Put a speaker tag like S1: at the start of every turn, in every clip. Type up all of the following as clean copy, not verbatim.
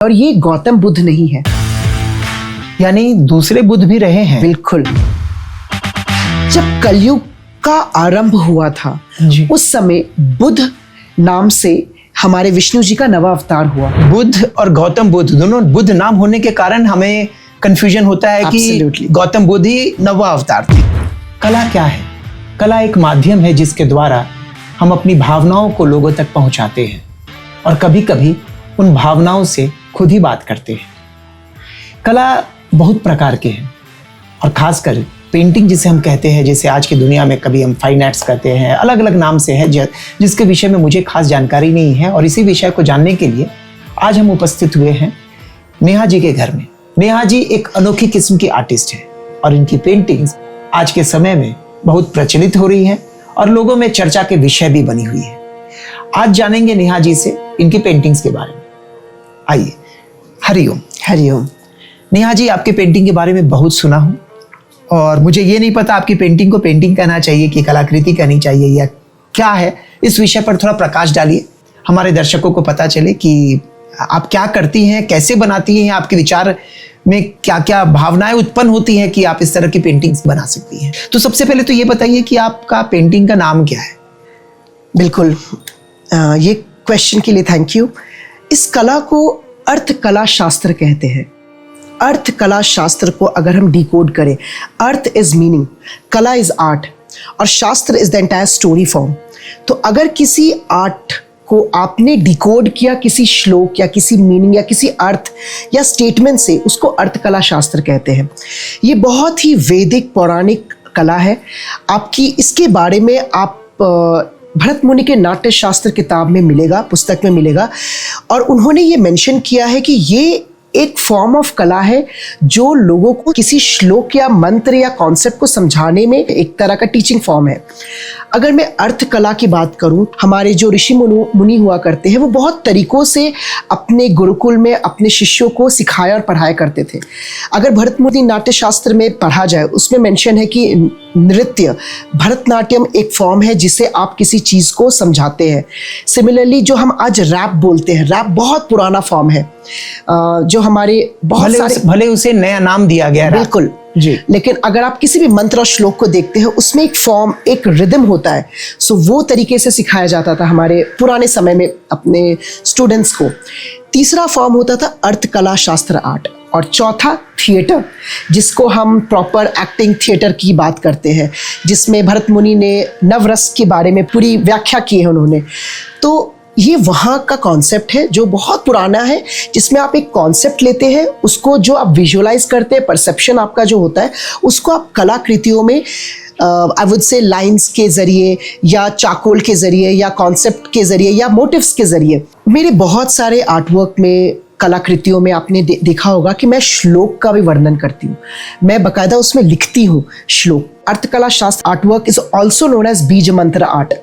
S1: और ये गौतम बुद्ध नहीं है,
S2: यानी दूसरे बुद्ध भी रहे हैं।
S1: बिल्कुल। जब कलयुग का आरंभ हुआ था उस समय बुद्ध नाम से हमारे विष्णु जी का नवा अवतार हुआ।
S2: बुद्ध और गौतम बुद्ध दोनों बुद्ध नाम होने के कारण हमें कंफ्यूजन होता है कि गौतम बुद्ध ही नवा अवतार थे। कला क्या है? कला एक माध्यम है जिसके द्वारा हम अपनी भावनाओं को लोगों तक पहुंचाते हैं और कभी कभी उन भावनाओं से खुद ही बात करते हैं। कला बहुत प्रकार के हैं और खासकर पेंटिंग जिसे हम कहते हैं, जैसे आज की दुनिया में कभी हम फाइन आर्ट्स कहते हैं, अलग अलग नाम से है जिसके विषय में मुझे खास जानकारी नहीं है। और इसी विषय को जानने के लिए आज हम उपस्थित हुए हैं नेहा जी के घर में। नेहा जी एक अनोखी किस्म की आर्टिस्ट है और इनकी पेंटिंग्स आज के समय में बहुत प्रचलित हो रही है और लोगों में चर्चा के विषय भी बनी हुई है। आज जानेंगे नेहा जी से इनकी पेंटिंग्स के बारे में। आइए। हरिओम।
S1: हरिओम।
S2: नेहा जी, आपके पेंटिंग के बारे में बहुत सुना हूँ और मुझे ये नहीं पता आपकी पेंटिंग को पेंटिंग कहना चाहिए कि कलाकृति कहनी चाहिए या क्या है। इस विषय पर थोड़ा प्रकाश डालिए, हमारे दर्शकों को पता चले कि आप क्या करती हैं, कैसे बनाती हैं, आपके विचार में क्या क्या भावनाएं उत्पन्न होती हैं कि आप इस तरह की पेंटिंग्स बना सकती हैं। तो सबसे पहले तो ये बताइए कि आपका पेंटिंग का नाम क्या है?
S1: बिल्कुल, ये क्वेश्चन के लिए थैंक यू। इस कला को अर्थ कला शास्त्र कहते हैं। अर्थ कला शास्त्र को अगर हम डिकोड करें, अर्थ इज मीनिंग, कला इज आर्ट और शास्त्र is the entire story form. तो अगर किसी आर्ट को आपने डिकोड किया किसी श्लोक या किसी मीनिंग या किसी अर्थ या स्टेटमेंट से, उसको अर्थ कला शास्त्र कहते हैं। ये बहुत ही वैदिक पौराणिक कला है। आपकी इसके बारे में आप भरत मुनि के नाट्य शास्त्र किताब में मिलेगा, पुस्तक में मिलेगा। और उन्होंने ये मेंशन किया है कि ये एक फॉर्म ऑफ कला है जो लोगों को किसी श्लोक या मंत्र या कॉन्सेप्ट को समझाने में एक तरह का टीचिंग फॉर्म है। अगर मैं अर्थ कला की बात करूं, हमारे जो ऋषि मुनि हुआ करते हैं वो बहुत तरीकों से अपने गुरुकुल में अपने शिष्यों को सिखाया और पढ़ाया करते थे। अगर भरत मुनि नाट्य शास्त्र में पढ़ा जाए, उसमें मेंशन है कि नृत्य, भरतनाट्यम एक फॉर्म है जिसे आप किसी चीज़ को समझाते हैं। सिमिलरली जो हम आज रैप बोलते हैं, रैप बहुत पुराना फॉर्म है जो हमारे बहुत सारे,
S2: भले उसे नया नाम दिया गया है,
S1: बिल्कुल जी, लेकिन अगर आप किसी भी मंत्र और श्लोक को देखते हैं उसमें एक फॉर्म, एक रिदम होता है। सो वो तरीके से सिखाया जाता था हमारे पुराने समय में अपने स्टूडेंट्स को। तीसरा फॉर्म होता था अर्थ कला शास्त्र आर्ट और चौथा थिएटर, जिसको हम प्रॉपर एक्टिंग थिएटर की बात करते हैं, जिसमें भरत मुनि ने नवरस के बारे में पूरी व्याख्या की है उन्होंने। तो ये वहाँ का कॉन्सेप्ट है जो बहुत पुराना है, जिसमें आप एक कॉन्सेप्ट लेते हैं, उसको जो आप विजुअलाइज करते हैं, परसेप्शन आपका जो होता है, उसको आप कलाकृतियों में आई वुड से लाइंस के ज़रिए या चाकोल के ज़रिए या कॉन्सेप्ट के ज़रिए या मोटिव्स के ज़रिए। मेरे बहुत सारे आर्टवर्क में, कलाकृतियों में आपने देखा होगा कि मैं श्लोक का भी वर्णन करती हूँ, मैं बाकायदा उसमें लिखती हूँ श्लोक। अर्थकला शास्त्र artwork is also known as बीज मंत्र आर्ट,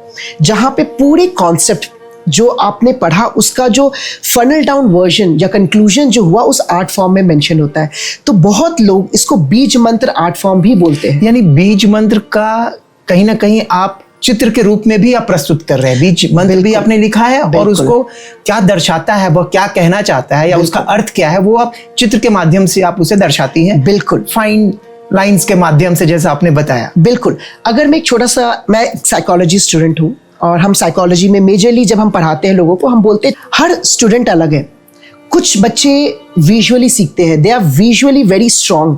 S1: जहाँ पे पूरे कॉन्सेप्ट जो आपने पढ़ा उसका जो फनल डाउन वर्जन या कंक्लूजन जो हुआ उस आर्ट फॉर्म में मेंशन होता है। तो बहुत लोग इसको बीज मंत्र आर्ट फॉर्म भी बोलते हैं।
S2: यानी बीज मंत्र का कहीं ना कहीं आप चित्र के रूप में भी आप प्रस्तुत कर रहे हैं। बीज मंत्र भी आपने लिखा है और उसको क्या दर्शाता है, वो क्या कहना चाहता है या उसका अर्थ क्या है, वो आप चित्र के माध्यम से आप उसे दर्शाती हैं।
S1: बिल्कुल,
S2: फाइन लाइंस के माध्यम से, जैसा आपने बताया।
S1: बिल्कुल। अगर मैं एक छोटा सा, मैं साइकोलॉजी स्टूडेंट हूँ और हम साइकोलॉजी में मेजरली जब हम पढ़ाते हैं लोगों को, हम बोलते हैं हर स्टूडेंट अलग है। कुछ बच्चे विजुअली सीखते हैं, they are visually very strong.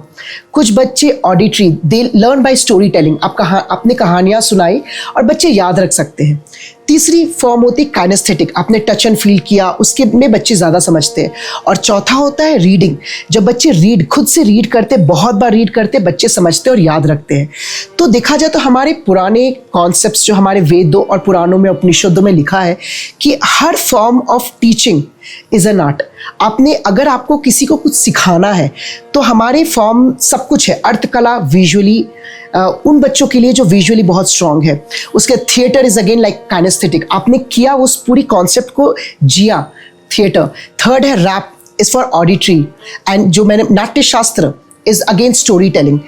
S1: कुछ बच्चे auditory, they learn by story telling, आपने कहानियाँ सुनाई और बच्चे याद रख सकते हैं। तीसरी फॉर्म होती है काइनेस्थेटिक, आपने टच एंड फील किया, उसके में बच्चे ज़्यादा समझते हैं। और चौथा होता है रीडिंग, जब बच्चे रीड, खुद से रीड करते, बहुत बार रीड करते, बच्चे समझते और याद रखते हैं। तो देखा जाए तो हमारे पुराने कॉन्सेप्ट्स जो हमारे वेदों और पुराणों में, उपनिषदों में लिखा है कि हर form of teaching is an art. आपने, अगर आपको किसी को कुछ सिखाना है तो हमारे फॉर्म सब कुछ है। अर्थकला विजुअली उन बच्चों के लिए जो विजुअली बहुत स्ट्रांग है। उसके theatre is again like kinaesthetic, आपने किया उस पूरी कॉन्सेप्ट को जिया, थिएटर। थर्ड है rap, is for auditory. And जो मैंने नाट्य शास्त्र इज अगेन स्टोरी टेलिंग।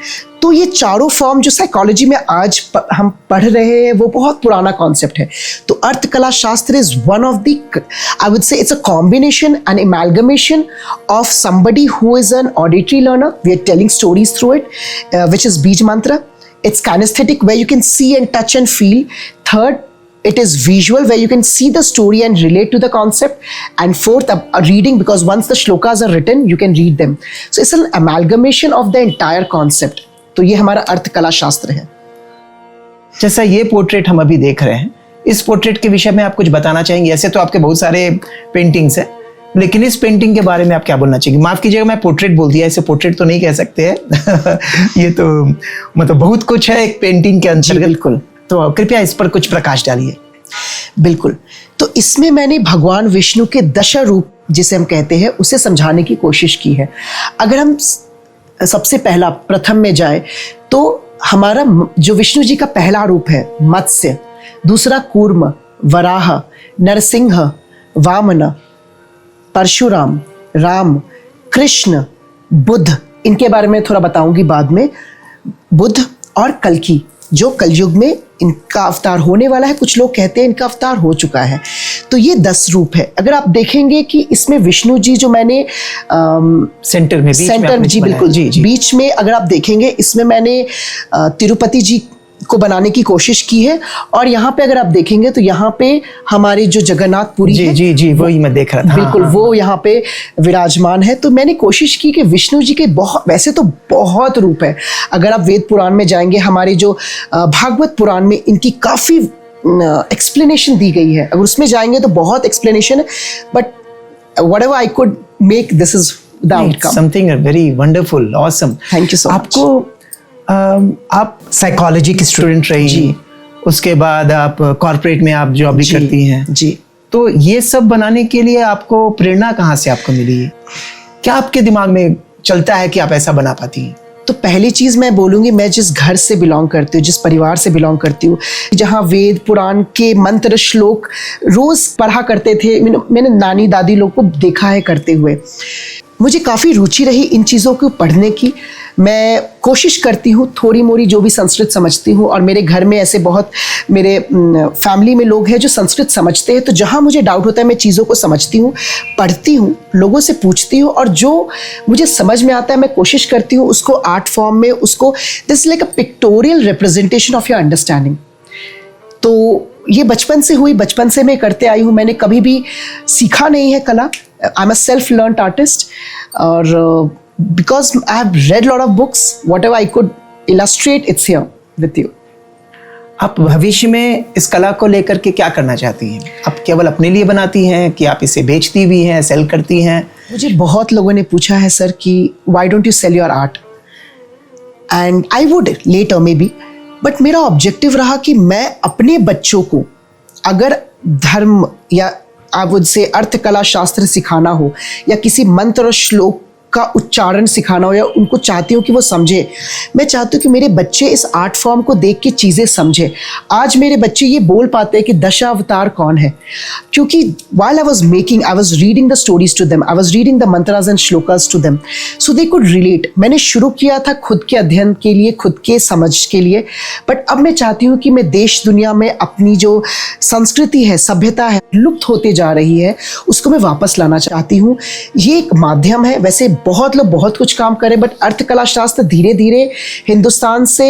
S1: तो ये चारों फॉर्म जो साइकोलॉजी में आज हम पढ़ रहे हैं वो बहुत पुराना कॉन्सेप्ट है। तो अर्थ कला शास्त्र is one of the, I would say it's a combination and amalgamation of somebody who is an auditory learner, we are telling stories through it, which is Bij Mantra. It's kinesthetic, where you can see and touch and feel. Third, it is visual, where you can see the story and relate to the concept. And fourth, a reading, because once the shlokas are written, you can read them. So it's an amalgamation of the entire concept. तो ये हमारा अर्थ कला शास्त्र है।
S2: जैसा ये portrait हम अभी देख रहे हैं, इस पोर्ट्रेट के विषय में आप कुछ बताना चाहेंगे? ऐसे तो आपके बहुत सारे पेंटिंग्स हैं, लेकिन इस पेंटिंग के बारे में आप क्या बोलना चाहिए? माफ कीजिएगा, मैं पोर्ट्रेट बोल दिया, इसे पोर्ट्रेट तो नहीं कह सकते हैं। ये तो मतलब बहुत कुछ है एक पेंटिंग के अंतर्गत।
S1: बिल्कुल।
S2: तो कृपया इस पर कुछ प्रकाश डालिए।
S1: बिल्कुल। तो इसमें मैंने भगवान विष्णु के दश रूप जिसे हम कहते हैं उसे समझाने की कोशिश की है। अगर हम सबसे पहला प्रथम में जाए तो हमारा जो विष्णु जी का पहला रूप है मत्स्य, दूसरा कूर्म, वराह, नरसिंह, वामन, परशुराम, राम, कृष्ण, बुद्ध, इनके बारे में थोड़ा बताऊंगी बाद में। बुद्ध और कल्कि जो कलयुग में इनका अवतार होने वाला है, कुछ लोग कहते हैं इनका अवतार हो चुका है। तो ये 10 रूप है। अगर आप देखेंगे कि इसमें विष्णु जी जो मैंने
S2: सेंटर में
S1: जी बिल्कुल जी बीच में अगर आप देखेंगे, इसमें मैंने तिरुपति जी को बनाने की कोशिश की है। और यहाँ पे अगर आप देखेंगे तो यहाँ पे हमारे जो जगन्नाथपुरी है,
S2: जी वही मैं देख रहा था।
S1: बिल्कुल, वो यहाँ पे विराजमान है। तो मैंने कोशिश की कि विष्णु जी के बहुत, वैसे तो बहुत रूप है। अगर आप वेद पुराण में जाएंगे, हमारे जो भागवत पुराण में इनकी काफी एक्सप्लेनेशन दी गई है। अगर उसमें जाएंगे तो बहुत एक्सप्लेनेशन है, but whatever I could make, this is the outcome.
S2: Something very wonderful, awesome.
S1: Thank you so much.
S2: आपको आप साइकोलॉजी की स्टूडेंट रही, उसके बाद आप कॉर्पोरेट में आप जॉब भी करती हैं
S1: जी।
S2: तो ये सब बनाने के लिए आपको प्रेरणा कहाँ से आपको मिली है? क्या आपके दिमाग में चलता है कि आप ऐसा बना पाती हैं?
S1: तो पहली चीज मैं बोलूंगी, मैं जिस घर से बिलोंग करती हूँ, जिस परिवार से बिलोंग करती हूँ, जहाँ वेद पुराण के मंत्र श्लोक रोज पढ़ा करते थे, मैंने नानी दादी लोग को देखा है करते हुए। मुझे काफ़ी रुचि रही इन चीज़ों को पढ़ने की। मैं कोशिश करती हूँ थोड़ी मोड़ी जो भी संस्कृत समझती हूँ, और मेरे घर में ऐसे बहुत मेरे फैमिली में लोग हैं जो संस्कृत समझते हैं। तो जहाँ मुझे डाउट होता है मैं चीज़ों को समझती हूँ, पढ़ती हूँ, लोगों से पूछती हूँ, और जो मुझे समझ में आता है मैं कोशिश करती हूँ उसको आर्ट फॉर्म में, उसको this like a pictorial representation of your understanding. तो ये बचपन से हुई, बचपन से मैं करते आई हूँ। मैंने कभी भी सीखा नहीं है कला। I am a self learned artist, और because I have read lot of books, whatever I could illustrate, it's here with you.
S2: आप भविष्य में इस कला को लेकर के क्या करना चाहती हैं? आप केवल अपने लिए बनाती हैं कि आप इसे बेचती भी हैं, सेल करती हैं?
S1: मुझे बहुत लोगों ने पूछा है सर कि why don't you sell your art, and I would later maybe, but मेरा ऑब्जेक्टिव रहा कि मैं अपने बच्चों को अगर धर्म या आई वुड से अर्थ कला शास्त्र सिखाना हो, या किसी मंत्र और श्लोक का उच्चारण सिखाना हो, या उनको चाहती हूँ कि वो समझे। मैं चाहती हूँ कि मेरे बच्चे इस आर्ट फॉर्म को देख के चीज़ें समझे। आज मेरे बच्चे ये बोल पाते हैं कि दशावतार कौन है, क्योंकि while I was making, I was reading the stories to them, I was reading the mantras and shlokas to them, so they could relate. मैंने शुरू किया था खुद के अध्ययन के लिए, खुद के समझ के लिए, बट अब मैं चाहती हूँ कि मैं देश दुनिया में अपनी जो संस्कृति है, सभ्यता है, लुप्त होते जा रही है, उसको मैं वापस लाना चाहती हूँ। ये एक माध्यम है। वैसे बहुत लोग बहुत कुछ काम करें, बट अर्थ कला शास्त्र धीरे धीरे हिंदुस्तान से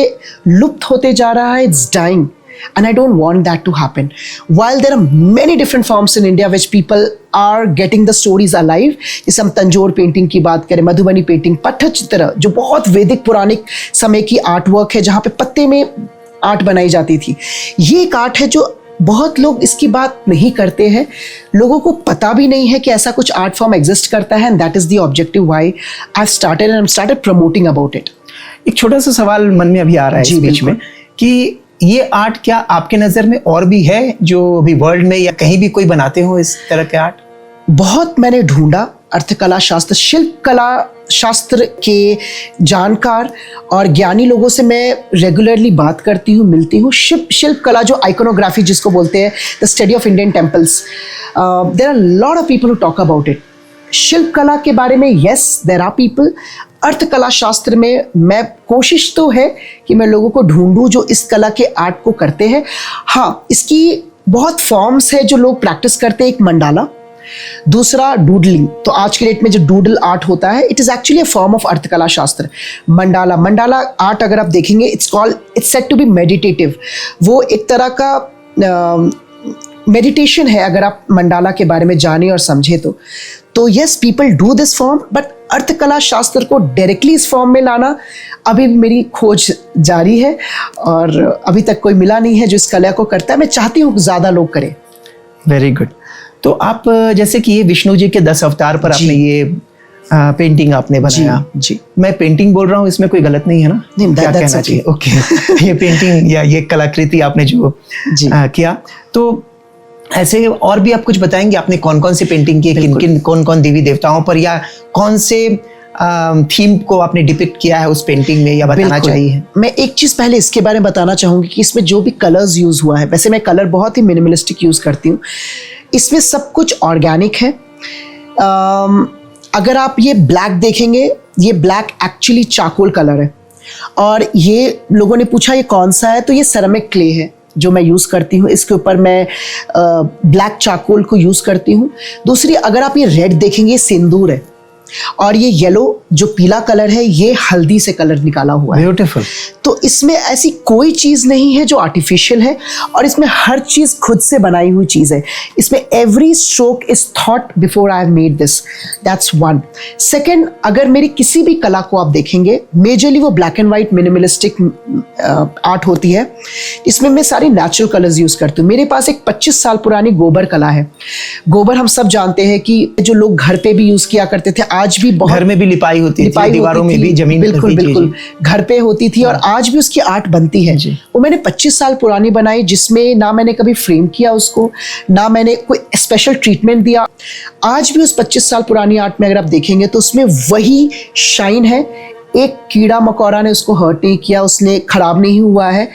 S1: लुप्त होते जा रहा है। It's dying, and I don't want that to happen. While there are many different forms in India which people are getting the stories alive, जैसे हम तंजोर पेंटिंग की बात करें, मधुबनी पेंटिंग, पट्टचित्र जो बहुत वैदिक पुरानिक समय की आर्ट वर्क है, जहाँ पे पत्ते में आर्ट बनाई जाती थी, ये एक आर्ट है जो बहुत लोग इसकी बात नहीं करते हैं। लोगों को पता भी नहीं है कि ऐसा कुछ आर्ट फॉर्म एग्जिस्ट करता है, and that is the objective why I started and started promoting about it.
S2: एक छोटा सा सवाल मन में अभी आ रहा है इस बीच में कि ये आर्ट क्या आपके नज़र में और भी है जो अभी वर्ल्ड में या कहीं भी कोई बनाते हो इस तरह के आर्ट?
S1: बहुत मैंने ढूंढा। अर्थकला शास्त्र, शिल्प कला शास्त्र के जानकार और ज्ञानी लोगों से मैं रेगुलरली बात करती हूँ, मिलती हूँ। शिल्प कला जो आइकोनोग्राफी जिसको बोलते हैं, the study of Indian temples, there are lot of people who talk about it. शिल्प कला के बारे में यस देयर आर पीपल, अर्थ कला शास्त्र में मैं कोशिश तो है कि मैं लोगों को ढूंढूं जो इस कला के आर्ट को करते हैं। हाँ, इसकी बहुत फॉर्म्स है जो लोग प्रैक्टिस करते हैं। एक मंडाला, दूसरा डूडलिंग। तो आज के डेट में जो डूडल आर्ट होता है, it is actually a form of अर्थ कला शास्त्र। मंडाला आर्ट अगर आप देखेंगे, it's said to be meditative. वो एक तरह का मेडिटेशन है अगर आप मंडाला के बारे में जाने और समझे तो yes, people do this form, but earth कला शास्त्र को डायरेक्टली इस फॉर्म में लाना अभी मेरी खोज जारी है और अभी तक कोई मिला नहीं है जो इस कला को करता है। मैं चाहती हूँ ज़्यादा लोग करें।
S2: Very good. तो आप जैसे कि ये विष्णु जी के 10 अवतार पर आपने ये पेंटिंग आपने बनाया।
S1: जी,
S2: मैं पेंटिंग बोल रहा हूँ, इसमें कोई गलत नहीं है ना?
S1: नहीं,
S2: क्या कहना चाहिए? ओके। ये पेंटिंग या ये कलाकृति आपने जो किया, तो ऐसे और भी आप कुछ बताएंगे आपने कौन कौन सी पेंटिंग की, किन किन कौन कौन देवी देवताओं पर या कौन से थीम को आपने डिपिक्ट किया है उस पेंटिंग में, या बताना चाहिए? मैं एक चीज़ पहले इसके बारे में बताना चाहूँगी कि इसमें जो भी कलर्स यूज़ हुआ है, वैसे मैं कलर बहुत ही मिनिमलिस्टिक यूज़ करती हूँ, इसमें सब कुछ ऑर्गेनिक है। अगर आप ये ब्लैक देखेंगे, ये ब्लैक एक्चुअली चारकोल कलर है और ये लोगों ने पूछा ये कौन सा है, तो ये सेरेमिक क्ले है जो मैं यूज़ करती हूँ। इसके ऊपर मैं ब्लैक चारकोल को यूज़ करती हूँ। दूसरी, अगर आप ये रेड देखेंगे, सिंदूर है, और ये येलो जो पीला कलर है, ये हल्दी से कलर निकाला हुआ है। ब्यूटीफुल।
S1: तो इसमें ऐसी कोई चीज़ नहीं है जो आर्टिफिशियल है और इसमें हर चीज़ खुद से बनाई हुई चीज़ है। इसमें every stroke is thought before I have made this. That's one. Second, अगर मेरी किसी भी कला को आप देखेंगे, मेजरली वो black and white minimalistic art होती है। इसमें मैं सारे नेचुरल कलर्स यूज़ करती हूँ। मेरे पास एक 25 साल पुरानी गोबर कला है। गोबर हम सब जानते हैं कि जो लोग घर पे भी यूज़ किया करते थे, आज भी बहुत
S2: घर में भी लिपाई होती थी, दीवारों में भी, जमीन
S1: बिल्कुल बिल्कुल घर पे होती थी और आज भी उसकी आर्ट बनती है। वो मैंने 25 साल पुरानी बनाई, जिसमें ना मैंने कभी फ्रेम किया उसको, ना मैंने कोई स्पेशल ट्रीटमेंट दिया। आज भी उस 25 साल पुरानी आर्ट में अगर आप देखेंगे तो उसमें वही शाइन है। एक कीड़ा मकोड़ा ने उसको हर्ट नहीं किया, उसने खराब नहीं हुआ है।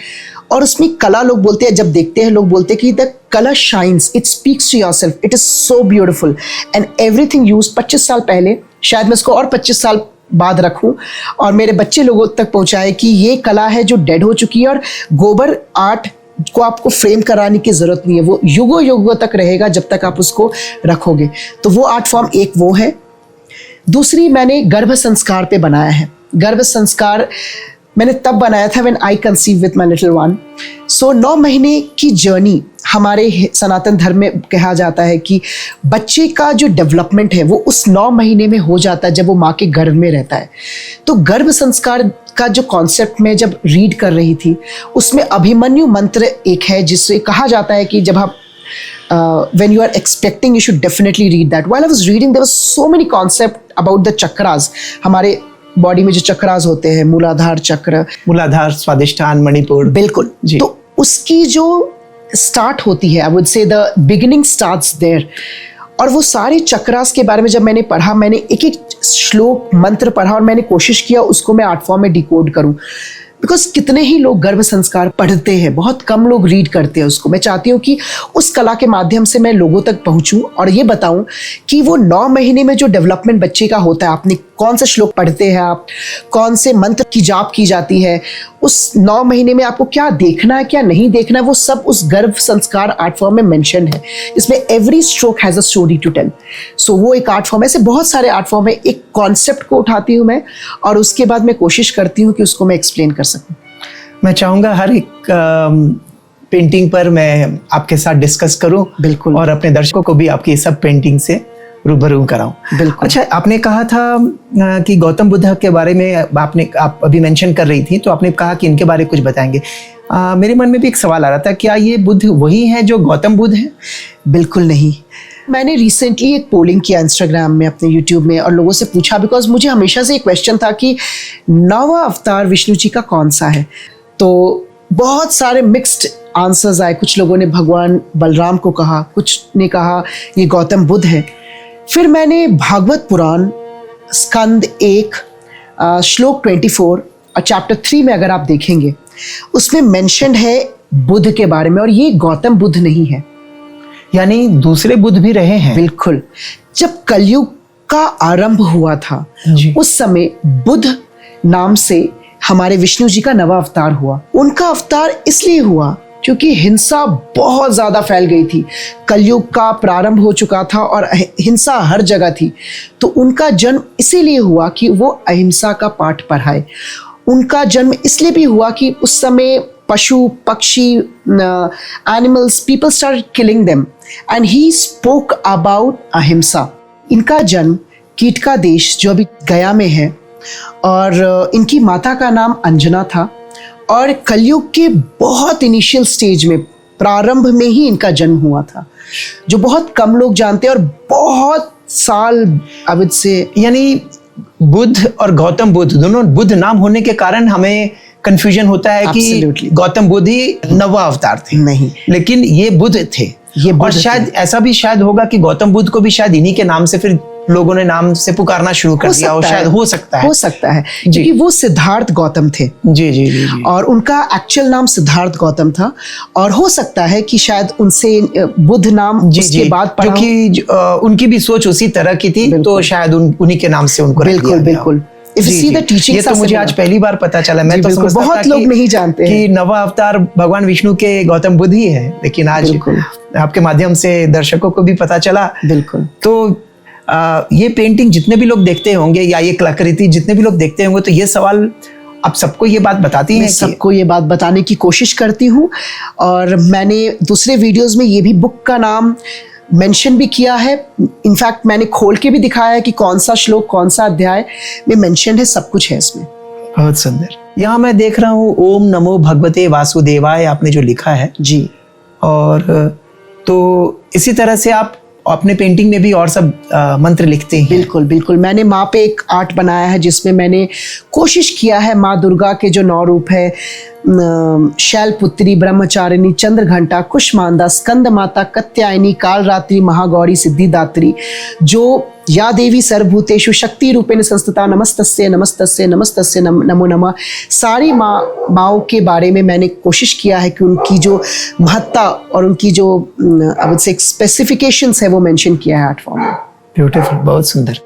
S1: और उसमें कला, लोग बोलते हैं, जब देखते हैं लोग बोलते हैं कि the colour shines, it speaks to yourself, it is so beautiful and everything used 25 साल पहले, शायद मैं इसको और 25 साल बाद रखूं और मेरे बच्चे लोगों तक पहुंचाए कि ये कला है जो डेड हो चुकी है। और गोबर आर्ट को आपको फ्रेम कराने की जरूरत नहीं है, वो युगों युगों तक रहेगा जब तक आप उसको रखोगे। तो वो आर्ट फॉर्म एक वो है। दूसरी, मैंने गर्भ संस्कार पे बनाया है। गर्भ संस्कार मैंने तब बनाया था when I conceive with my little one. So 9 महीने की जर्नी हमारे सनातन धर्म में कहा जाता है कि बच्चे का जो डेवलपमेंट है वो उस 9 महीने में हो जाता है जब वो माँ के गर्भ में रहता है। तो गर्भ संस्कार का जो कॉन्सेप्ट मैं जब रीड कर रही थी, उसमें अभिमन्यु मंत्र एक है जिससे कहा जाता है कि जब आप when you are expecting, you should definitely read that. While I was reading, there was so many concept about the chakras. हमारे बॉडी में जो चक्रास होते हैं, मूलाधार चक्र,
S2: मूलाधार, स्वादिष्ठान, मणिपुर,
S1: बिल्कुल जी। तो उसकी जो स्टार्ट होती है, I would say the beginning starts there. और वो सारे चक्रास के बारे में जब मैंने पढ़ा, मैंने एक एक श्लोक मंत्र पढ़ा और मैंने कोशिश किया उसको मैं आर्ट फॉर्म में डिकोड करूं। बिकॉज कितने ही लोग गर्भ संस्कार पढ़ते हैं, बहुत कम लोग रीड करते हैं उसको। मैं चाहती हूँ कि उस कला के माध्यम से मैं लोगों तक पहुँचूँ और ये बताऊँ कि वो 9 महीने में जो डेवलपमेंट बच्चे का होता है, आपने कौन से श्लोक पढ़ते हैं, आप कौन से मंत्र की जाप की जाती है, उस 9 महीने में आपको क्या देखना है क्या नहीं देखना है, वो सब उस गर्भ संस्कार आर्ट फॉर्म में मेंशन है। इसमें every stroke has a story to tell. So वो एक आर्ट फॉर्म है। ऐसे बहुत सारे आर्ट फॉर्म है। एक कॉन्सेप्ट को उठाती हूँ मैं और उसके बाद मैं कोशिश करती हूँ कि उसको मैं एक्सप्लेन कर सकूँ।
S2: मैं चाहूँगा हर एक पेंटिंग पर मैं आपके साथ डिस्कस करूँ,
S1: बिल्कुल,
S2: और अपने दर्शकों को भी आपकी सब पेंटिंग से रूबरू कराऊं।
S1: बिल्कुल।
S2: अच्छा, आपने कहा था कि गौतम बुद्ध के बारे में आप अभी मेंशन कर रही थी, तो आपने कहा कि इनके बारे में कुछ बताएंगे। मेरे मन में भी एक सवाल आ रहा था, क्या ये बुद्ध वही हैं जो गौतम बुद्ध हैं?
S1: बिल्कुल नहीं। मैंने रिसेंटली एक पोलिंग किया इंस्टाग्राम में, अपने यूट्यूब में, और लोगों से पूछा, बिकॉज मुझे हमेशा से एक क्वेश्चन था कि 9वां अवतार विष्णु जी का कौन सा है। तो बहुत सारे मिक्स्ड आंसर्स आए। कुछ लोगों ने भगवान बलराम को कहा, कुछ ने कहा ये गौतम बुद्ध है। फिर मैंने भागवत पुराण स्कंद 1 श्लोक 24 और चैप्टर 3 में अगर आप देखेंगे, उसमें मेंशन्ड है बुद्ध के बारे में, और ये गौतम बुद्ध नहीं है,
S2: यानी दूसरे बुद्ध भी रहे हैं।
S1: बिल्कुल। जब कलयुग का आरंभ हुआ था
S2: जी।
S1: उस समय बुद्ध नाम से हमारे विष्णु जी का नवा अवतार हुआ। उनका अवतार इसलिए हुआ क्योंकि हिंसा बहुत ज्यादा फैल गई थी, कलयुग का प्रारंभ हो चुका था और हिंसा हर जगह थी। तो उनका जन्म इसीलिए हुआ कि वो अहिंसा का पाठ पढ़ाए। उनका जन्म इसलिए भी हुआ कि उस समय पशु पक्षी animals people started killing them and he spoke about अहिंसा। इनका जन्म कीट का देश जो अभी गया में है और इनकी माता का नाम अंजना था और कलयुग के बहुत इनिशियल स्टेज में प्रारंभ में ही इनका जन्म हुआ था, जो बहुत कम लोग जानते हैं और बहुत साल अवध से।
S2: यानी बुद्ध और गौतम बुद्ध दोनों बुद्ध नाम होने के कारण हमें कंफ्यूजन होता है कि गौतम बुद्ध ही नवा अवतार थे,
S1: नहीं,
S2: लेकिन ये बुद्ध थे। और शायद ऐसा भी शायद होगा कि गौतम बुद्ध को भी शायद इन्हीं के नाम से फिर लोगों ने नाम से पुकारना शुरू कर दिया, और शायद हो सकता है
S1: क्योंकि वो सिद्धार्थ गौतम थे।
S2: जी जी जी जी।
S1: और उनका एक्चुअल नाम सिद्धार्थ गौतम था और हो सकता है कि शायद उनसे बुद्ध नाम उसके बाद पड़ा,
S2: क्योंकि उनकी भी सोच उसी तरह की थी, तो शायद उन्हीं के नाम से उनको
S1: बिल्कुल बिल्कुल।
S2: ये तो मुझे आज पहली बार पता चला। मैं तो समझता था
S1: बहुत लोग नहीं जानते
S2: कि नवा अवतार भगवान विष्णु के गौतम बुद्ध ही है, लेकिन आज आपके माध्यम से दर्शकों को भी पता चला।
S1: बिल्कुल।
S2: तो ये पेंटिंग जितने भी लोग देखते होंगे या ये कलाकृति जितने भी लोग देखते होंगे, तो ये सवाल आप सबको ये बात बताती हैं?
S1: सबको ये बात बताने की कोशिश करती हूँ और मैंने दूसरे वीडियोस में ये भी बुक का नाम मेंशन भी किया है। इनफैक्ट मैंने खोल के भी दिखाया है कि कौन सा श्लोक कौन सा अध्याय में मेंशन है, सब कुछ है इसमें।
S2: बहुत सुंदर। यहाँ मैं देख रहा हूँ ओम नमो भगवते वासुदेवाय आपने जो लिखा है
S1: जी,
S2: और तो इसी तरह से आप अपने पेंटिंग में भी और सब मंत्र लिखते हैं?
S1: बिल्कुल बिल्कुल। मैंने माँ पे एक आर्ट बनाया है जिसमें मैंने कोशिश किया है माँ दुर्गा के जो 9 रूप है, शैलपुत्री, ब्रह्मचारिणी, चंद्रघंटा, कुष्मांडा, स्कंद माता, कत्यायनी, कालरात्रि, महागौरी, सिद्धिदात्री, जो या देवी सर्वभूतेषु शक्ति रूपेण संस्थिता, नमस्तस्यै नमस्तस्यै नमस्तस्यै नमो नमः। सारी माँओं के बारे में मैंने कोशिश किया है कि उनकी जो महत्ता और उनकी जो आई वुड से स्पेसिफिकेशंस है वो मेंशन किया है आर्ट फॉर्म में।
S2: ब्यूटीफुल, बहुत सुंदर।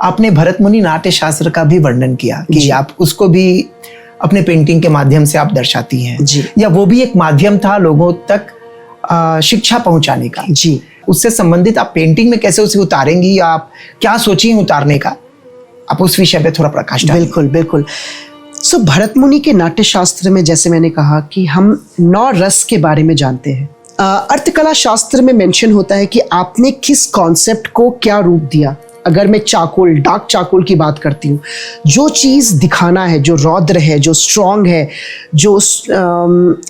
S2: आपने भरत मुनि नाट्य शास्त्र का भी वर्णन किया कि आप उसको भी अपने पेंटिंग के माध्यम से आप दर्शाती हैं
S1: जी,
S2: या वो भी एक माध्यम था लोगों तक शिक्षा पहुंचाने का
S1: जी।
S2: उससे संबंधित आप पेंटिंग में कैसे उसे उतारेंगी या आप क्या सोची हैं उतारने का, आप उस विषय पे थोड़ा प्रकाश डालें।
S1: बिल्कुल बिल्कुल। सो भरत मुनि के नाट्य शास्त्र में जैसे मैंने कहा कि हम 9 रस के बारे में जानते हैं। अर्थकला शास्त्र में मेंशन होता है कि आपने किस कॉन्सेप्ट को क्या रूप दिया। अगर मैं चाकोल, डार्क चाकोल की बात करती हूँ, जो चीज़ दिखाना है, जो रौद्र है, जो स्ट्रॉन्ग है, जो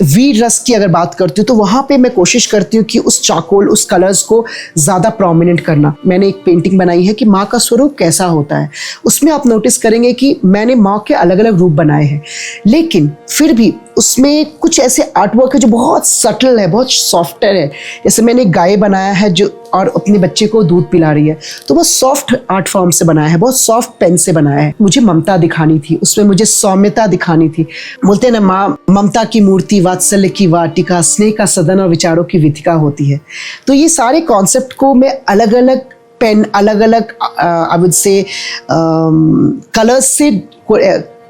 S1: वीर रस की अगर बात करती हूँ, तो वहाँ पे मैं कोशिश करती हूँ कि उस चाकोल, उस कलर्स को ज़्यादा प्रोमिनेंट करना। मैंने एक पेंटिंग बनाई है कि माँ का स्वरूप कैसा होता है। उसमें आप नोटिस करेंगे कि मैंने माँ के अलग अलग रूप बनाए हैं, लेकिन फिर भी उसमें कुछ ऐसे आर्टवर्क है जो बहुत सटल है, बहुत सॉफ्टर है। जैसे मैंने गाय बनाया है जो और अपने बच्चे को दूध पिला रही है, तो बहुत सॉफ्ट आर्ट फॉर्म से बनाया है, बहुत सॉफ्ट पेन से बनाया है। मुझे ममता दिखानी थी, उसमें मुझे सौम्यता दिखानी थी। बोलते हैं ना, माँ ममता की मूर्ति, वात्सल्य की वाटिका, स्नेह का सदन और विचारों की वीथिका होती है। तो ये सारे कॉन्सेप्ट को मैं अलग अलग पेन, अलग अलग आई वुड से कलर्स से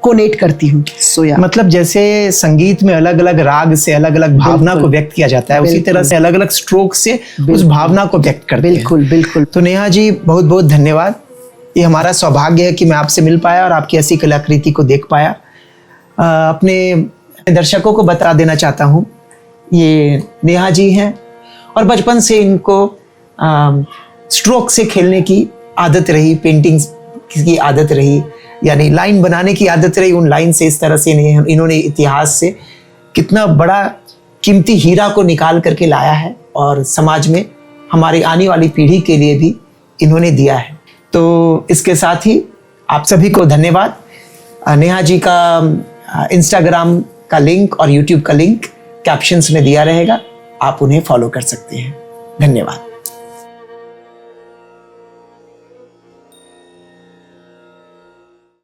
S1: कोनेट करती हूँ।
S2: मतलब जैसे संगीत में अलग अलग राग से अलग अलग भावना को व्यक्त किया जाता है, उसी तरह से अलग अलग स्ट्रोक से उस भावना को व्यक्त करते हैं।
S1: बिल्कुल बिल्कुल।
S2: तो नेहा जी बहुत बहुत धन्यवाद। ये हमारा सौभाग्य है कि मैं आपसे मिल पाया और आपकी ऐसी कलाकृति को देख पाया। अपने दर्शकों को बता देना चाहता हूँ, ये नेहा जी हैं और बचपन से इनको स्ट्रोक से खेलने की आदत रही, पेंटिंग की आदत रही, यानी लाइन बनाने की आदत रही। उन लाइन से इस तरह से इन्होंने इतिहास से कितना बड़ा कीमती हीरा को निकाल करके लाया है और समाज में हमारी आने वाली पीढ़ी के लिए भी इन्होंने दिया है। तो इसके साथ ही आप सभी को धन्यवाद। नेहा जी का इंस्टाग्राम का लिंक और यूट्यूब का लिंक कैप्शंस में दिया रहेगा, आप उन्हें फॉलो कर सकते हैं। धन्यवाद।